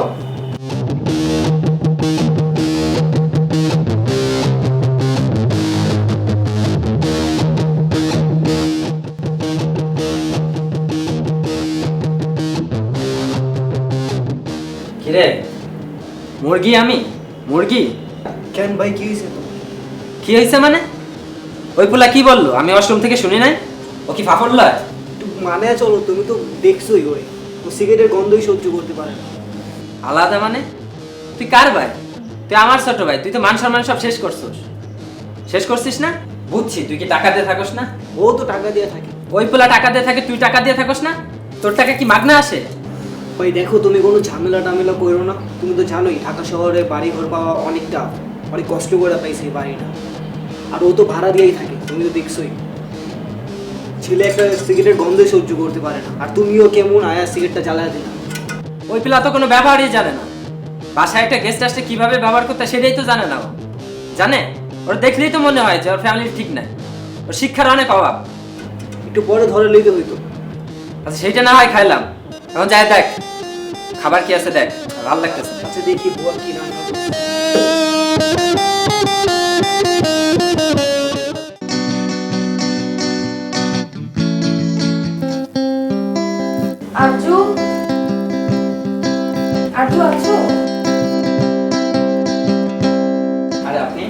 Speaker 5: কিরে? মুরগি? আমি মুরগি?
Speaker 7: কেন ভাই কি হয়েছে তো?
Speaker 5: কি হয়েছে মানে? ওই পোলা কি বললো? আমি অষ্টম থেকে শুনি নাই। ও কি ফাফর লয়?
Speaker 7: একটু মানে চলো, তুমি তো দেখছোই ওই ও সিগারেটের গন্ধই সহ্য করতে পারে না।
Speaker 5: আলাদা মানে? তুই কার ভাই? তুই আমার ছোট ভাই, তুই তো মান সম্মান সব শেষ করছিস। শেষ করছিস না? বুঝছি, তুই কি টাকা দিয়ে থাকস না?
Speaker 7: ও তো টাকা দিয়ে থাকে।
Speaker 5: ওই পোলা টাকা দিয়ে থাকে, তুই টাকা দিয়ে থাকস না? তোর টাকা কি মাগনা আসে?
Speaker 7: ভাই দেখো, তুমি কোনো ঝামেলা টামেলা করো না। তুমি তো জানোই ঢাকা শহরে বাড়ি ঘর পাওয়া অনেক কষ্ট করে পাইছে এই বাড়িটা। আর ও তো ভাড়া দিয়েই থাকে, তুমি তো দেখছোই। ছেলে একটা সিগারেটের গন্ধই সহ্য করতে পারে না, আর তুমিও কেমন আয়া সিগারেটটা জ্বালায় দিলা।
Speaker 5: ওই পোলা তো কোনো ব্যবহারই জানে না। বাসায় একটা গেস্ট আসলে কিভাবে ব্যবহার করতে সেটাই তো জানে না ও। জানে? ওর দেখলেই তো মনে হয় যে ওর ফ্যামিলি ঠিক নাই, ওর শিক্ষার অনেক অভাব।
Speaker 7: একটু পরে ধরে লইতে হইতো।
Speaker 5: আচ্ছা সেইটা না হয় খাইলাম, এখন যাই দেখ খাবার কি আছে দেখ, ভালো লাগতেছে।
Speaker 7: আচ্ছা দেখি বুয়া কি রান্না করছে।
Speaker 4: আরজু, আরজু আছো?
Speaker 5: আরে আপনি?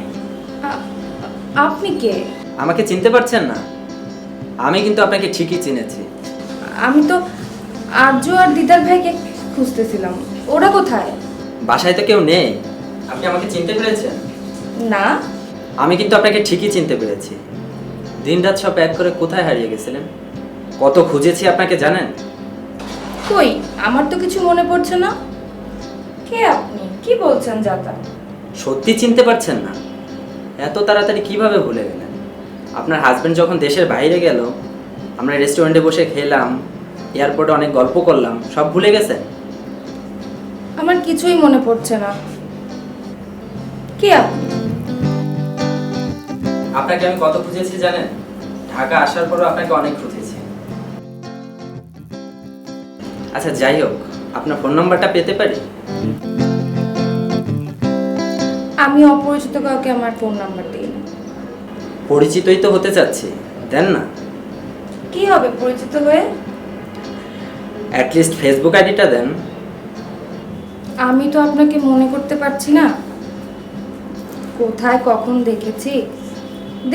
Speaker 4: আপনি কে?
Speaker 5: আমাকে চিনতে পারছেন না? আমি কিন্তু আপনাকে ঠিকই চিনেছি।
Speaker 4: আমি তো আরজু আর দিদার ভাইকে খুঁজতেছিলাম, ওরা কোথায়?
Speaker 5: বাসায় তো কেউ নেই। আপনি আমাকে চিনতে পেরেছেন?
Speaker 4: না।
Speaker 5: আমি কিন্তু আপনাকে ঠিকই চিনতে পেরেছি। দিনরাত সব এক করে কোথায় হারিয়ে গেছিলেন? কত খুঁজেছি আপনাকে জানেন?
Speaker 4: কই, আমার তো কিছু মনে পড়ছে না। কে আপনি? কি বলছেন যাতা?
Speaker 5: সত্যি চিনতে পারছেন না? এত তাড়াতাড়ি কিভাবে ভুলে গেলেন? আপনার হাজবেন্ড যখন দেশের বাইরে গেল, আমরা রেস্টুরেন্টে বসে খেলাম, এয়ারপোর্টে অনেক গল্প করলাম, সব ভুলে গেছেন?
Speaker 4: আমার কিছুই মনে পড়ছে না। কে আপনি?
Speaker 8: আপনাকে আমি কত খুঁজেছি জানেন? ঢাকা আসার পরও আপনাকে অনেক খুঁজেছি। আচ্ছা যাই হোক, আপনার ফোন নাম্বারটা পেতে পারি?
Speaker 4: আমি অপরিচিত কাউকে আমার ফোন নাম্বার দিই না।
Speaker 8: পরিচিতই তো হতে চাচ্ছি, দেন না।
Speaker 4: কি হবে পরিচিত হয়ে?
Speaker 8: অ্যাটলিস্ট ফেসবুক আইডিটা দেন।
Speaker 4: আমি তো আপনাকে মনে করতে পারছি না, কোথায় কখন দেখেছি।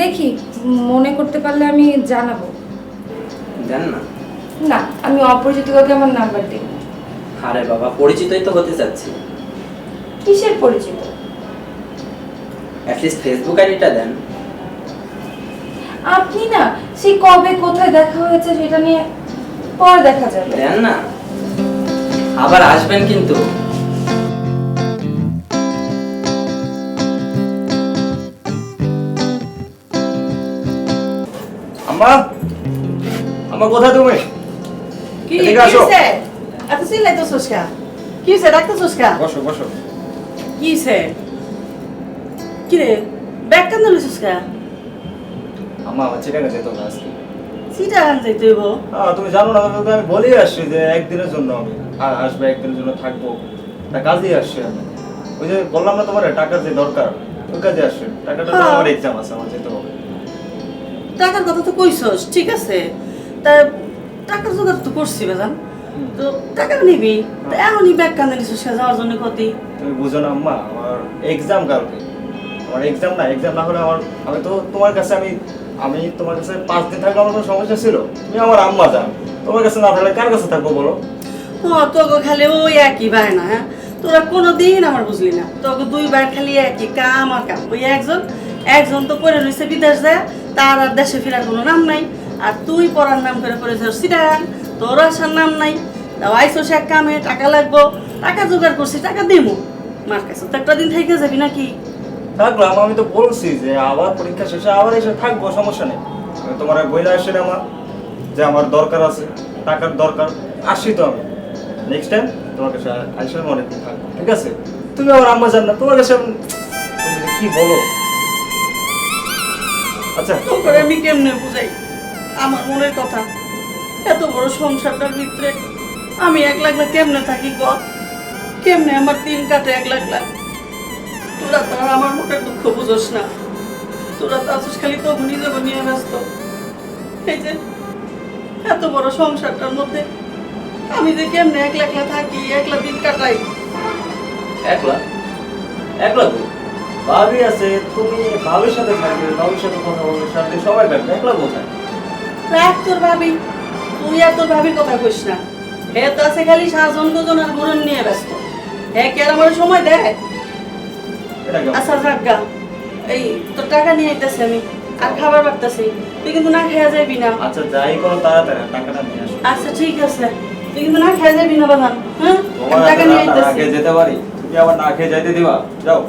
Speaker 4: দেখি, মনে করতে পারলে আমি জানাবো।
Speaker 8: দেন না।
Speaker 4: না, আমি অপরিচিত কাউকে আমার নাম্বার দিই না।
Speaker 8: আরে বাবা, পরিচিতই তো হতে চাচ্ছি।
Speaker 4: কিসের পরিচিত?
Speaker 8: অ্যাটলিস্ট ফেসবুক আইডিটা দেন।
Speaker 4: আপনি না সেই কবে কোথায় দেখা হয়েছে সেটা নিয়ে পরে দেখা যাবে।
Speaker 8: দেন না, আবার আসবেন কিন্তু।
Speaker 3: আম্মা, আম্মা কোথায় তুমি?
Speaker 2: কি
Speaker 3: এদিকে আসো।
Speaker 2: হইছে? এত চিল্লাইতেছস কা? কি হইছে? ডাকতেছস কা?
Speaker 3: বসো বসো।
Speaker 2: কি হইছে? কি রে, ব্যাগ কেন লইছস কা?
Speaker 3: আম্মা, আমার চিটাগাং যেতে হবে আজকে।
Speaker 2: চিটাগাং যাইতে হইব?
Speaker 3: তুমি জানো না, তো আমি বলেই আসছি যে একদিনের জন্য আমি আসবে, একদিনের জন্য থাকবো। তা কাজেই আসছি আমি। ওই যে বললাম না তোমার টাকার যে দরকার, ওই কাজে আসছে। টাকাটা তো আমার এক্সাম আছে, আমার যেতে হবে।
Speaker 2: টাকার কথা তো কইছস, ঠিক আছে। তা টাকার জোগাড় তো করছি বাজান। তো টাকা নিবি, তা এমনই ব্যাগ কান্দে নিছস কা যাওয়ার জন্য কতি?
Speaker 3: তুমি বুঝো না আম্মা, আমার এক্সাম কালকে। আমার এক্সাম না হলে আমি তো তোমার কাছে আমি তোমার কাছে 5 দিন থাকলে আমার কোনো সমস্যা ছিল? তুমি আমার আম্মা জান, তোমার কাছে না থাকলে কার কাছে থাকবো বলো?
Speaker 2: তোকে খালি ওই একই বায়না, হ্যাঁ? তোরা কোনোদিন আমার বুঝলি না। তোকে দুইবার খালি একই কাম আর কাম। ওই একজন তো পড়ে রয়েছে বিদেশ যায়, তার আর দেশে ফেরার কোনো নাম নাই। আর তুই পড়ার নাম করে পড়ে যাস চিটাগাং, তোর আসার নাম নাই। তাও আইসোস এক কামে, টাকা লাগবো, টাকা জোগাড় করছি, টাকা দিমু। মার কাছে তো একটা দিন থেকে যাবি নাকি?
Speaker 3: থাকলাম, আমি তো বলছি যে আবার পরীক্ষা শেষে আবার এসে থাকবো, সমস্যা নেই। আমি তোমার বইলা আসছি না আমার যে আমার দরকার আছে, টাকার দরকার, আসছি তো আমি। নেক্সট টাইম তোমার কাছে আসলে অনেকদিন থাকবো, ঠিক আছে? তুমি আমার আম্মা জান না, তোমার কাছে তুমি যে কি বলো। আচ্ছা,
Speaker 2: তোকে আমি কেমনে বুঝাই আমার মনের কথা? এত বড় সংসারটার ভিতরে আমি একলা কেমনে থাকি গ? কেমনে আমার দিন কাটে একলা? তোরা তো আর আমার মনের দুঃখ বুঝোস না। তোরা তো আসিস খালি তো নিজে নিয়ে ব্যস্ত। এই যে এত বড় সংসারটার মধ্যে আমি যে কেমনে একলা থাকি, একলা দিন কাটাই।
Speaker 3: একলা একলা তো ভাবি আছে, তুমি ভাবির সাথে থাকবে, ভাবির সাথে কথা বলবে, সাথে সবাই থাকবে, একলা কোথায়?
Speaker 2: রাখ তোর ভাবি, তুই আর তোর ভাবির কথা কইস না। হে তো আছে খালি সাজন গজন আর মরণ নিয়ে ব্যস্ত। হে কে আর আমার সময় দেয়?
Speaker 3: এটা কেমন?
Speaker 2: আচ্ছা যাজ্ঞা, এই তোর টাকা নিয়ে আইতেছি আমি, আর খাবার বাড়তেছি। তুই কিন্তু না খেয়ে যাবি না।
Speaker 3: আচ্ছা, যাই করো তাড়াতাড়ি টাকাটা নিয়ে আসো।
Speaker 2: আচ্ছা ঠিক আছে, তুই কিন্তু না খেয়ে যাবি না বাবা, হ্যাঁ?
Speaker 3: তোমার
Speaker 2: আমি টাকা নিয়ে আইতেছি।
Speaker 3: আগে যেতে পারি, তুমি আবার না খেয়ে যাইতে দিবা? যাও।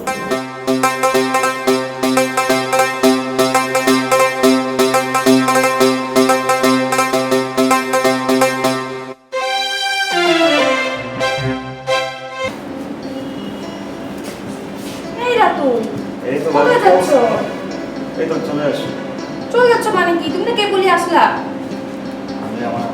Speaker 4: এই রাতুল,
Speaker 3: এই তো
Speaker 4: কোথায় যাচ্ছ?
Speaker 3: এই তো চলে আসি।
Speaker 4: চলে যাচ্ছ মানে কি? তুমি না কে বলি আসলা?
Speaker 3: আমি আমার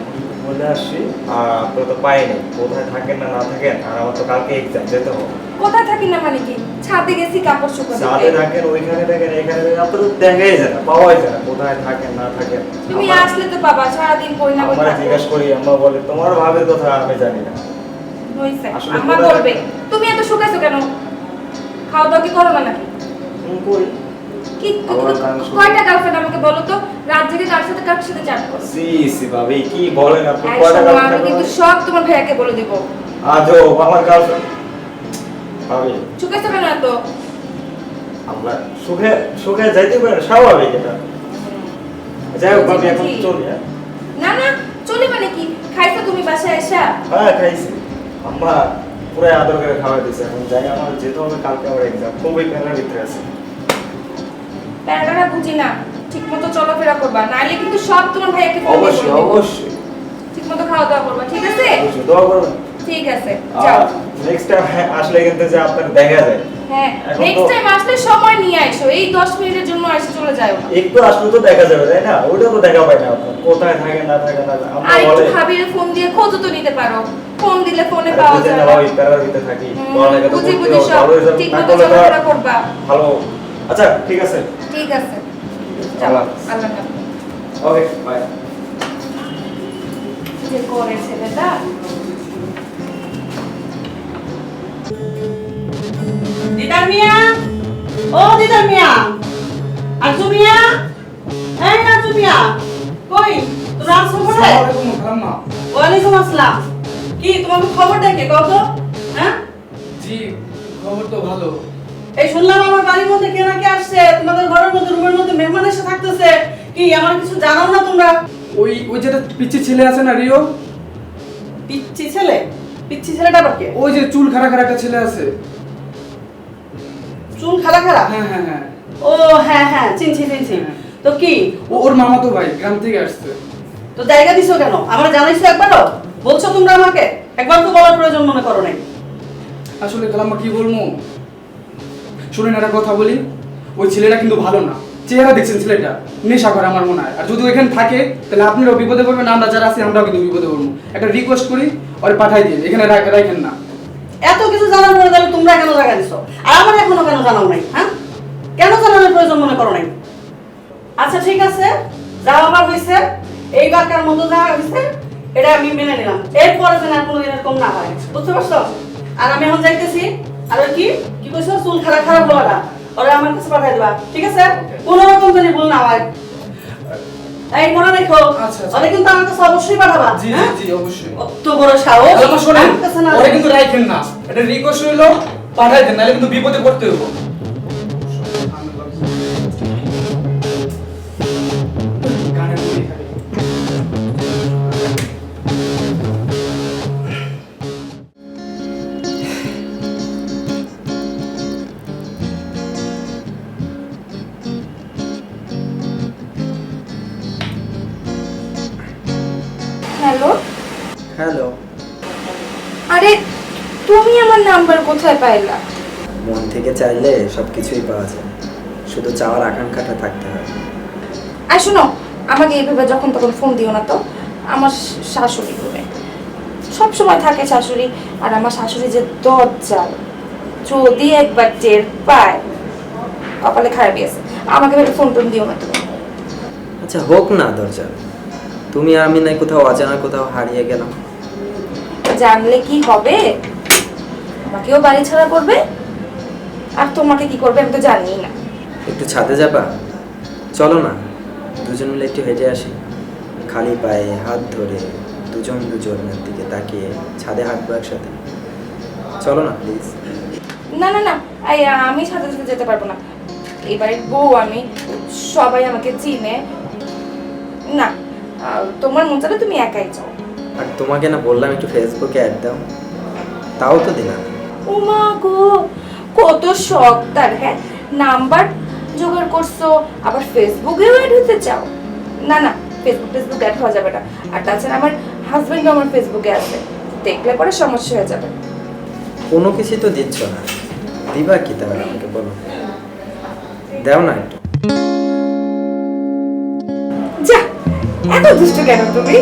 Speaker 3: বলে আসছি, আর আপনারা তো পাইনি কোথায় থাকেন না থাকেন, আর আমার তো কালকে এক্সাম, যেতে হবে।
Speaker 4: কোথায় থাকি না মানে কি? ছাদে গেছি কাপড় শুকাতে।
Speaker 3: সাথে থাকেন, ওইখানে থাকেন, এখানে থাকেন, আপনারা তো দেখাই যায় না, পাওয়াই যায় না কোথায় থাকেন না থাকেন।
Speaker 4: তুমি আসলে তো বাবা সারাদিন কই না কই
Speaker 3: আমরা
Speaker 4: থাকো।
Speaker 3: জিজ্ঞাসা করি, আম্মা বলে তোমার ভাবের কথা আমি জানি না।
Speaker 4: হইছে,
Speaker 3: আসলে
Speaker 4: আম্মা
Speaker 3: কোথায়
Speaker 4: বলবে
Speaker 3: থাকো?
Speaker 4: তুমি এত শুকাইছো কেন? খাওয়া দাওয়া কি করো না নাকি?
Speaker 3: করি।
Speaker 4: কি
Speaker 3: আবার গান শুনি।
Speaker 4: কয়টা গার্লফ্রেন্ড আমাকে বলো তো? রাত জেগে কার সাথে চ্যাট করো?
Speaker 3: সি সি ভাবি, কি বলেন আপনি?
Speaker 4: এই
Speaker 3: কয়টা
Speaker 4: শোনো,
Speaker 3: গার্লফ্রেন্ড
Speaker 4: আমি কিন্তু
Speaker 3: থাকবে?
Speaker 4: সব তোমার ভাইয়াকে বলে দিব।
Speaker 3: আজও আমার গার্লফ্রেন্ড ভাবি,
Speaker 4: শুকাইছো কেন এত?
Speaker 3: আমরা সুখে সুখে যাইতে পারেন, স্বাভাবিক এটা। যাই হোক ভাবি, এখন চলি। হ্যাঁ?
Speaker 4: না না, চলি মানে কি? খাইছো তুমি বাসায় এসা?
Speaker 3: হ্যাঁ খাইছি, আম্মা পুরো আদর করে খাওয়া দিয়েছে। এখন যাই, আমার যেতে হবে, কালকে আমার এক্সাম, খুবই প্যারার ভিতরে আছে।
Speaker 4: প্যারাটা বুঝি না, ঠিক মতো চলাফেরা করবা, নাইলে কিন্তু সব তোমার ভাইয়াকে ফোন দিয়ে
Speaker 3: অবশ্যই
Speaker 4: বলে দিব।
Speaker 3: অবশ্যই
Speaker 4: ঠিক মতো খাওয়া দাওয়া করবা, ঠিক আছে?
Speaker 3: অবশ্যই দোয়া করবেন।
Speaker 4: ঠিক আছে, যাও।
Speaker 3: আর নেক্সট টাইম আসলে কিন্তু যে আপনার দেখা যায়
Speaker 4: হ্যাঁ
Speaker 8: এখন
Speaker 4: নেক্সট
Speaker 8: তো-
Speaker 4: টাইম আসলে সময় নিয়ে আইসো, এই 10 মিনিটের জন্য এসে চলে যাও না।
Speaker 8: একটু আসলে তো দেখা যাবে তাই না, ওইটা তো দেখা পাই না আপনার, কোথায় থাকে না থাকে না আমরা
Speaker 4: আর একটু
Speaker 8: বলে
Speaker 4: ভাবির ফোন দিয়ে খোঁজ তো নিতে পারো, ফোন দিলে ফোনে
Speaker 8: আরে
Speaker 4: পাওয়া
Speaker 8: বুঝেন
Speaker 4: যায়
Speaker 8: না
Speaker 4: না।
Speaker 8: ভাই, প্যারার ভিতরে থাকি, পড়ালেখা তো
Speaker 4: বুঝি
Speaker 8: করতে
Speaker 4: বুঝি
Speaker 8: হবে,
Speaker 4: সব
Speaker 8: ভালো রেজাল্ট
Speaker 4: ঠিক
Speaker 8: না
Speaker 4: মতো
Speaker 8: করলে তো আর
Speaker 4: চলাফেরা করবা।
Speaker 8: ভালো। আচ্ছা ঠিক আছে,
Speaker 4: ঠিক আছে,
Speaker 8: আল্লাহ
Speaker 4: আল্লাহ হাফেজ।
Speaker 8: Okay bye.
Speaker 4: যে করে ছেলেটা
Speaker 2: দিদার মিয়া, ও দিদার মিয়া, আজু মিয়া, এই আজু মিয়া, কই তোরা আসছো বলে?
Speaker 6: আসসালামু আলাইকুম খালাম্মা।
Speaker 2: ওয়ালাইকুম আসসালাম। কি তোমার খবর দেখে কত? হ্যাঁ,
Speaker 6: জি খবর তো ভালো।
Speaker 2: এই শুনলাম আমার বাড়ির মধ্যে কে নাকি আসছে, তোমাদের ঘরের মধ্যে রুমের মধ্যে মেহমান এসে থাকতেছে। কি আমার কিছু জানাও না তোমরা?
Speaker 6: ওই যেটা পিচ্ছি ছেলে আছে না রিও,
Speaker 2: পিচ্ছি ছেলে? পিচ্ছি ছেলেটা আবার কে?
Speaker 6: ওই যে চুল খাড়া খাড়া একটা ছেলে আছে।
Speaker 2: চুল খাড়া খাড়া?
Speaker 6: হ্যাঁ হ্যাঁ হ্যাঁ,
Speaker 2: ও হ্যাঁ হ্যাঁ, চিনছি চিনছি। তো কি
Speaker 6: ওর মামাতো ভাই গ্রাম থেকে আসছে।
Speaker 2: তো জায়গা দিছো কেন? আমার জানাইছো একবারও? বলছো তোমরা আমাকে? একবার তো বলার প্রয়োজন মনে করো নাই।
Speaker 6: আসলে খালাম্মা কি বলবো, শুনেন একটা কথা বলি, ওই ছেলেটা কিন্তু ভালো না। চেহারা দেখছেন ছেলেটা, নেশা করে আমার মনে হয়। আর যদি ওইখানে থাকে তাহলে আপনারাও বিপদে পড়বেন, আমরা যারা আছি আমরাও কিন্তু বিপদে পড়বো। একটা রিকোয়েস্ট করি, ওরে পাঠাই দিন, এখানে রাখেন না।
Speaker 2: এত কিছু জানার পরে তাহলে তোমরা কেন জায়গা দিছো? আর আমার এখনো কেন জানাও নাই? হ্যাঁ, কেন জানানোর প্রয়োজন মনে করো নাই? আচ্ছা ঠিক আছে, যা আমার হয়েছে এইবারকার মতো যা হয়েছে এটা আমি মেনে নিলাম। এরপরে যেন আর কোনোদিন এরকম না হয়, বুঝতে পারছো? আর আমি এখন যাইতেছি। আর ওই কি কইছো, চুল খারাপ খারাপ বলাটা ওরা আমার কাছে পাঠাই দিবা, ঠিক আছে? কোনো রকম যদি ভুল না হয়। এই মনে রেখো,
Speaker 6: আচ্ছা, আচ্ছা।
Speaker 2: ওরা কিন্তু আমার কাছে অবশ্যই পাঠাবা।
Speaker 6: জি জি
Speaker 2: হ্যাঁ?
Speaker 6: জি অবশ্যই।
Speaker 2: অত বড় সাহস
Speaker 6: খালাম্মা শোনেন,
Speaker 2: আমার কাছে না
Speaker 6: ওরে
Speaker 2: যায়।
Speaker 6: কিন্তু রাখেন না, এটা রিকোয়েস্ট হইলো, পাঠাই দেন, নাহলে কিন্তু বিপদে পড়তে হইব। গানের বই খালি।
Speaker 4: Hello,
Speaker 5: hello.
Speaker 4: আরে তুমি আমার নাম্বার কোথায় পাইলা?
Speaker 5: মন থেকে চাইলে সব কিছুই পাওয়া যায়, শুধু চাওয়ার আকাঙ্ক্ষাটা থাকতে হয়।
Speaker 4: আর শোনো, আমাকে এইভাবে যখন তখন ফোন দিও না তো। আমার শাশুড়ি করে সব সময় থাকে শাশুড়ি, আর আমার শাশুড়ি যে দজ্জাল, যদি একবার টের পায় কপালে খারাপ আছে। আমাকে ভেবে ফোন টোন দিও না তুমি।
Speaker 5: আচ্ছা হোক না দরজা, তুমি আর আমি নাই কোথাও অজানা কোথাও হারিয়ে গেলাম।
Speaker 4: জানলে কি হবে? আমাকেও বাড়ি ছাড়া করবে, আর তোমাকে কি করবে আমি তো জানি না।
Speaker 5: একটু ছাদে যাবা? চলো না, দুজন মিলে একটু হেঁটে আসি। খালি পায়ে হাত ধরে দুজন দুজনের দিকে তাকিয়ে ছাদে হাঁটবো একসাথে। চলো না প্লিজ।
Speaker 4: না না না, আমি সাথে সাথে যেতে পারবো না। এবারের বউ আমি, সবাই আমাকে চিনে না। তোমার মন চাইলে তুমি একাই যাও।
Speaker 5: আর তোমাকে না বললাম একটু ফেসবুকে অ্যাড দাও, তাও তো দিলাম।
Speaker 4: উমা গো, কত শখ তার! হ্যাঁ, নাম্বার জোগাড় করছো, আবার ফেসবুকেও অ্যাড হতে চাও? না না, ফেসবুক অ্যাড হওয়া যাবে না। আর তাছাড়া আমার হাজবেন্ডও আমার ফেসবুকে আছে, দেখলে পরে সমস্যা হয়ে যাবে।
Speaker 5: কোনো কিছু তো দিচ্ছ না, দিবা কি তাহলে আমাকে বলো, দাও না একটু।
Speaker 4: যা, এত দুষ্ট কেন তুমি?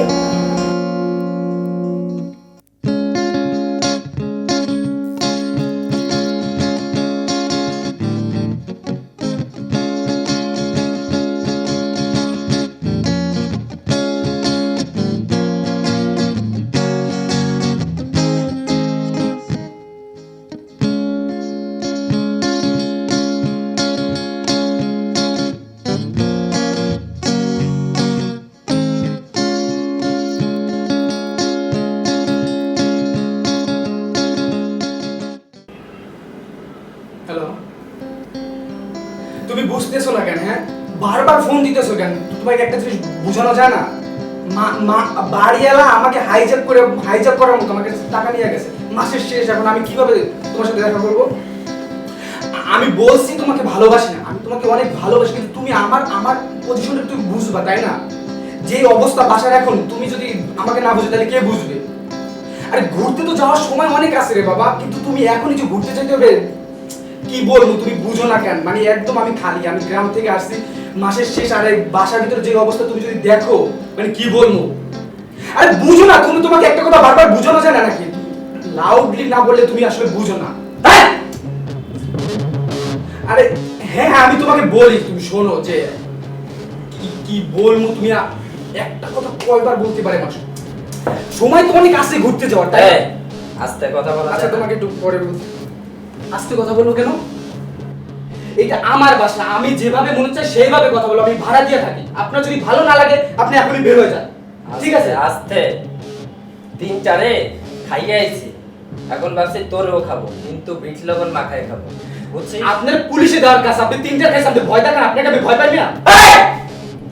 Speaker 6: হ্যালো, তুমি বুঝতেছো না কেন? হ্যাঁ, বারবার ফোন দিতেছো কেন? তোমাকে একটা জিনিস বোঝানো যায় না? বাড়িওয়ালা আমাকে হাইজ্যাক করার মতো আমাকে টাকা নিয়ে গেছে। মাসের শেষ, এখন আমি কিভাবে তোমার সাথে দেখা করবো? আমি বলছি তোমাকে ভালোবাসি না, আমি তোমাকে অনেক ভালোবাসি, কিন্তু তুমি আমার পজিশনটা তুমি বুঝবা, তাই না? যে অবস্থা বাসার এখন, তুমি যদি আমাকে না বুঝো তাহলে কে বুঝবে? আরে ঘুরতে তো যাওয়ার সময় অনেক আছে রে বাবা, কিন্তু তুমি এখনই যে ঘুরতে চাইতে হবে, কি কি বলবো তুমি বুঝো না কেন, মানে একদম আমি খালি, আমি গ্রাম থেকে আসছি মাসের শেষ, আর এই বাসার ভিতরে যে অবস্থা তুমি যদি দেখো, মানে কি বলবো। আরে বুঝো না তুমি, তোমাকে একটা কথা বারবার বুঝানো যায় না নাকি? লাউডলি না বললে তুমি আসলে বুঝো না। হ্যাঁ? আরে হ্যাঁ হ্যাঁ আমি তোমাকে বলি, তুমি শোনো যে কি কি বলবো, তুমি একটা কথা কয়বার বলতে পারে মানুষ, সময় তো অনেক আসছে ঘুরতে যাওয়ার, তাই না?
Speaker 5: এই, আস্তে কথা বলা
Speaker 6: আচ্ছা
Speaker 5: যায় না।
Speaker 6: তোমাকে একটু পরে বলছি। আস্তে কথা বলবো কেন? এটা আমার বাসা, আমি যেভাবে মনে চাই সেইভাবে কথা বলবো, আমি ভাড়া দিয়ে থাকি। আপনার যদি ভালো না লাগে আপনি এখনই বের হয়ে যান, ঠিক আছে?
Speaker 5: আস্তে 3-4 খাইয়ে আইছি, এখন ভাবছি তোরও খাবো, কিন্তু বিট লবণ মাখায় খাবো, বুঝছিস?
Speaker 6: আপনার পুলিশে দেওয়ার কাছে আপনি 3টা খাইছেন, আপনি ভয় দেখান, আপনাকে আমি ভয় পাই না।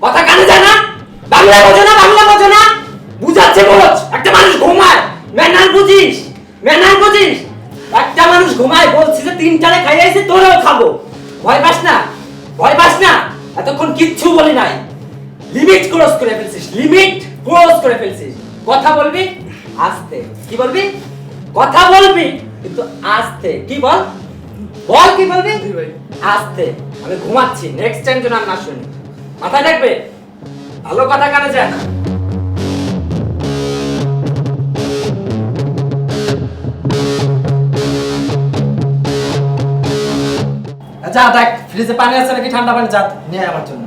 Speaker 5: কথা কানে যায় না? বাংলা বোঝো না, বাংলা বোঝো না? বুঝাচ্ছে বোঝ, একটা মানুষ ঘুমায়, ম্যানার বুঝিস, ম্যানার বুঝিস? একটা মানুষ ঘুমায়, বলছি যে 3টারে খাই আইছে, তোরও খাবো, ভয় পাস না? ভয় পাস না? এতক্ষণ কিচ্ছু বলি নাই, লিমিট ক্রস করে ফেলছিস, লিমিট ক্রস করে ফেলছিস। কথা বলবি আস্তে, কি বলবি? কথা বলবি কিন্তু আস্তে, কি বল, বল কি বলবি? আস্তে, আমি ঘুমাচ্ছি, নেক্সট টাইম যেন আর না শুনি, মাথায় রাখবে, ভালো কথা কানে যায় না। যা দেখ ফ্রিজে পানি আছে নাকি, ঠান্ডা পানি যা নিয়ে আয় আমার জন্য।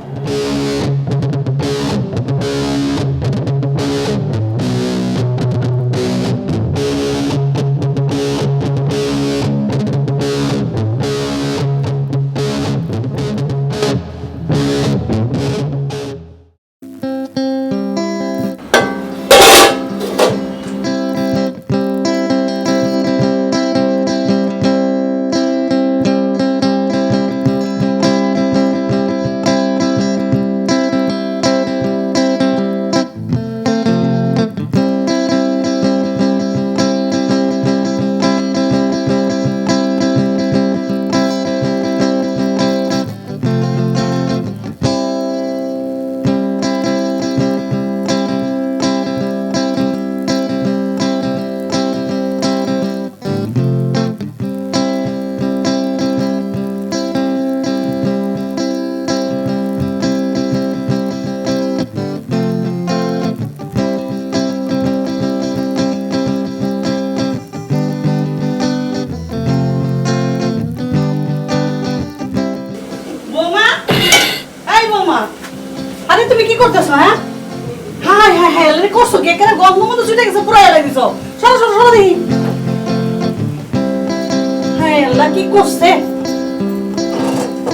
Speaker 2: আরে তুমি কি করতেছো? হ্যাঁ হাই হাই হাই, আরে করছো কি? এখানে গন্ধ মতো ছুটে গেছে, পুরো এলাই দিছো। সরো সরো সরো দেখি। হাই আল্লাহ, কি করছে?